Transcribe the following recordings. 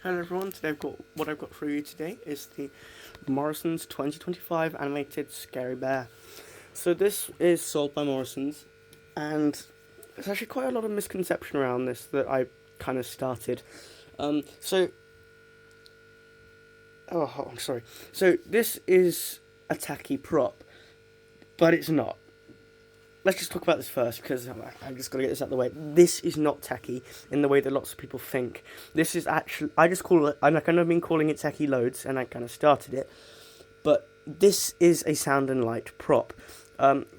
Hello everyone, today what I've got for you today is the Morrisons 2025 animated Scary Bear. So this is sold by Morrisons, and there's actually quite a lot of misconception around this that I kind of started. Um, so, I'm sorry. So this is a tacky prop, but it's not. Let's just talk about this first because I'm just gonna get this out of the way. This is not tacky in the way that lots of people think. This is actually, I just call it, I kind of been calling it tacky loads, and I kind of started it. But this is a sound and light prop.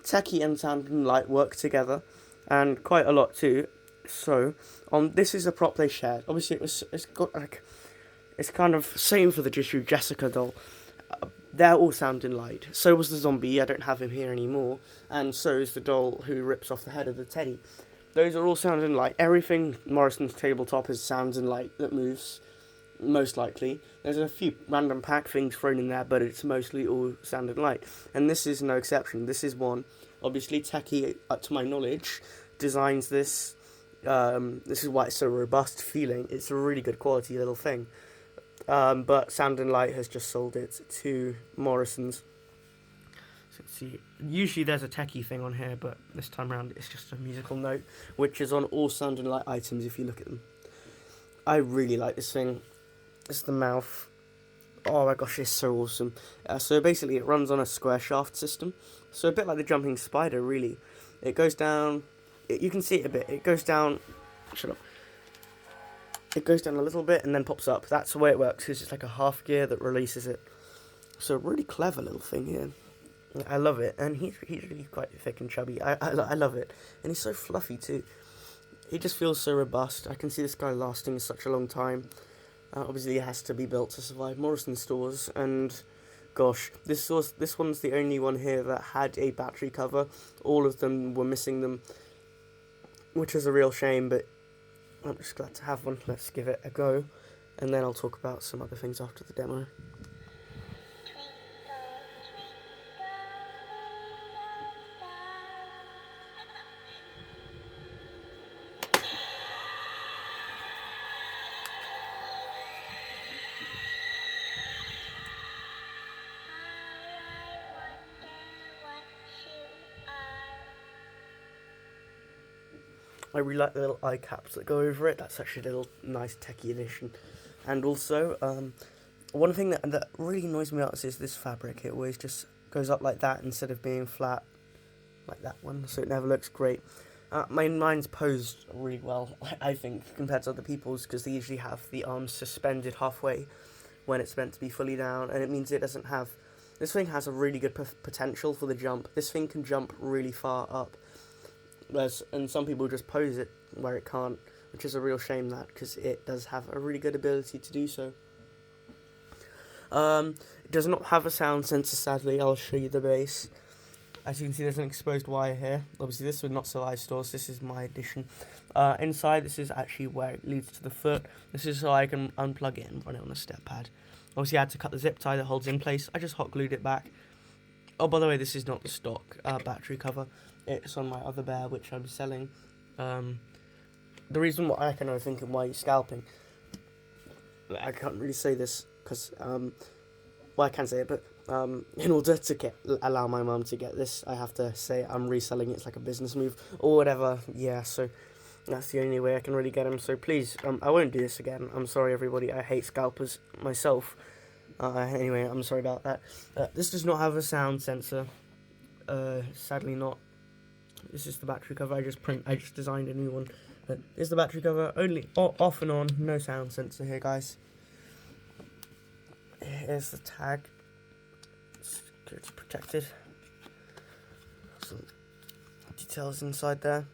Tacky and sound and light work together, and quite a lot too. So, this is a prop they shared. Obviously, it's got like, it's kind of same for the Jessica doll. They're all sound and light. So was the zombie, I don't have him here anymore, and so is the doll who rips off the head of the teddy. Those are all sound and light. Everything Morrison's tabletop is sounds and light that moves, most likely. There's a few random pack things thrown in there, but it's mostly all sound and light. And this is no exception. This is one. Obviously, Techie, to my knowledge, designs this. This is why it's so robust feeling. It's a really good quality little thing. But Sound and Light has just sold it to Morrisons. So let's see. Usually there's a techie thing on here, but this time around it's just a musical note, which is on all Sound and Light items if you look at them. I really like this thing. It's the mouth. Oh my gosh, it's so awesome. So basically it runs on a square shaft system. So a bit like the jumping spider, really. It goes down. You can see it a bit. It goes down. Shut up. It goes down a little bit and then pops up. That's the way it works, because it's like a half gear that releases it. So a really clever little thing here. I love it, and he's really quite thick and chubby. I love it, and he's so fluffy too. He just feels so robust. I can see this guy lasting such a long time. Obviously, it has to be built to survive Morrison stores, and gosh, this one's the only one here that had a battery cover. All of them were missing them, which is a real shame, but I'm just glad to have one. Let's give it a go, and then I'll talk about some other things after the demo. I really like the little eye caps that go over it. That's actually a little nice techie addition. And also, one thing that really annoys me out is this fabric. It always just goes up like that instead of being flat like that one, so it never looks great. Mine's posed really well, I think, compared to other people's, because they usually have the arms suspended halfway when it's meant to be fully down, and it means it doesn't have... This thing has a really good potential for the jump. This thing can jump really far up. And some people just pose it where it can't, which is a real shame, that, because it does have a really good ability to do so. It does not have a sound sensor, sadly. I'll show you the base. As you can see, there's an exposed wire here. Obviously, this would not survive stores. This is my addition. Inside, this is actually where it leads to the foot. This is so I can unplug it and run it on a step pad. Obviously, I had to cut the zip tie that holds in place. I just hot glued it back. Oh, by the way, this is not the stock battery cover. It's on my other bear, which I'm selling. The reason why I can know thinking why you're scalping, I can't really say this because well, I can say it, but in order to allow my mum to get this, I have to say I'm reselling it. It's like a business move or whatever. Yeah, so that's the only way I can really get them. So please, I won't do this again. I'm sorry, everybody. I hate scalpers myself. Anyway, I'm sorry about that. This does not have a sound sensor. Sadly not. This is the battery cover. I just designed a new one. This is the battery cover. Only off and on. No sound sensor here, guys. Here's the tag. Security protected. Some details inside there.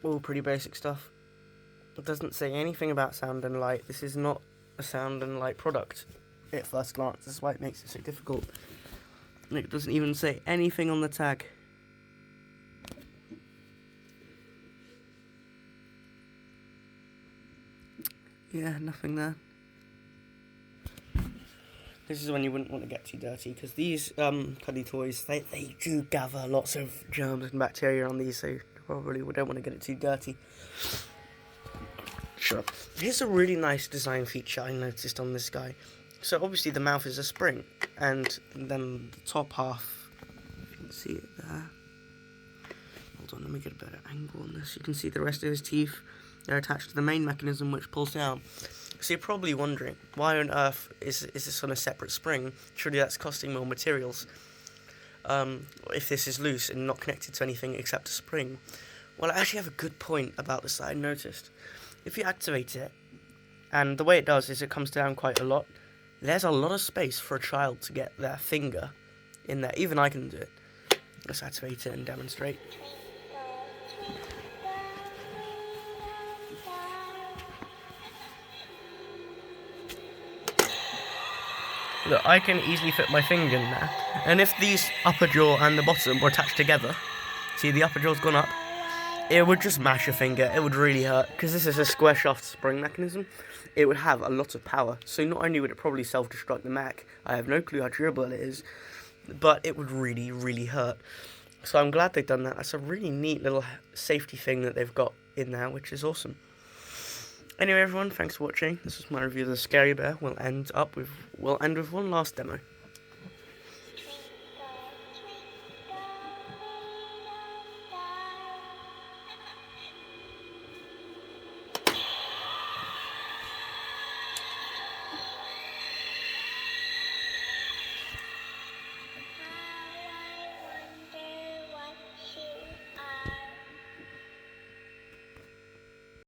All pretty basic stuff. It doesn't say anything about sound and light. This is not a sound and light product at first glance. That's why it makes it so difficult. It doesn't even say anything on the tag. Yeah, nothing there. This is when you wouldn't want to get too dirty, because these cuddly toys, they do gather lots of germs and bacteria on these, so Probably we don't want to get it too dirty. Sure. Here's a really nice design feature I noticed on this guy. So obviously the mouth is a spring, and then the top half, you can see it there. Hold on, let me get a better angle on this. You can see the rest of his teeth. They're attached to the main mechanism which pulls down. So you're probably wondering, why on earth is this on a separate spring? Surely that's costing more materials. If this is loose and not connected to anything except a spring. Well, I actually have a good point about this that I noticed. If you activate it, and the way it does is it comes down quite a lot, there's a lot of space for a child to get their finger in there. Even I can do it. Let's activate it and demonstrate. Look, I can easily fit my finger in there. And if these upper jaw and the bottom were attached together, see the upper jaw's gone up, it would just mash your finger. It would really hurt. Because this is a square shaft spring mechanism, it would have a lot of power. So not only would it probably self-destruct the Mac, I have no clue how durable it is, but it would really, really hurt. So I'm glad they've done that. That's a really neat little safety thing that they've got in there, which is awesome. Anyway, everyone, thanks for watching. This was my review of the Scary Bear. We'll end with one last demo.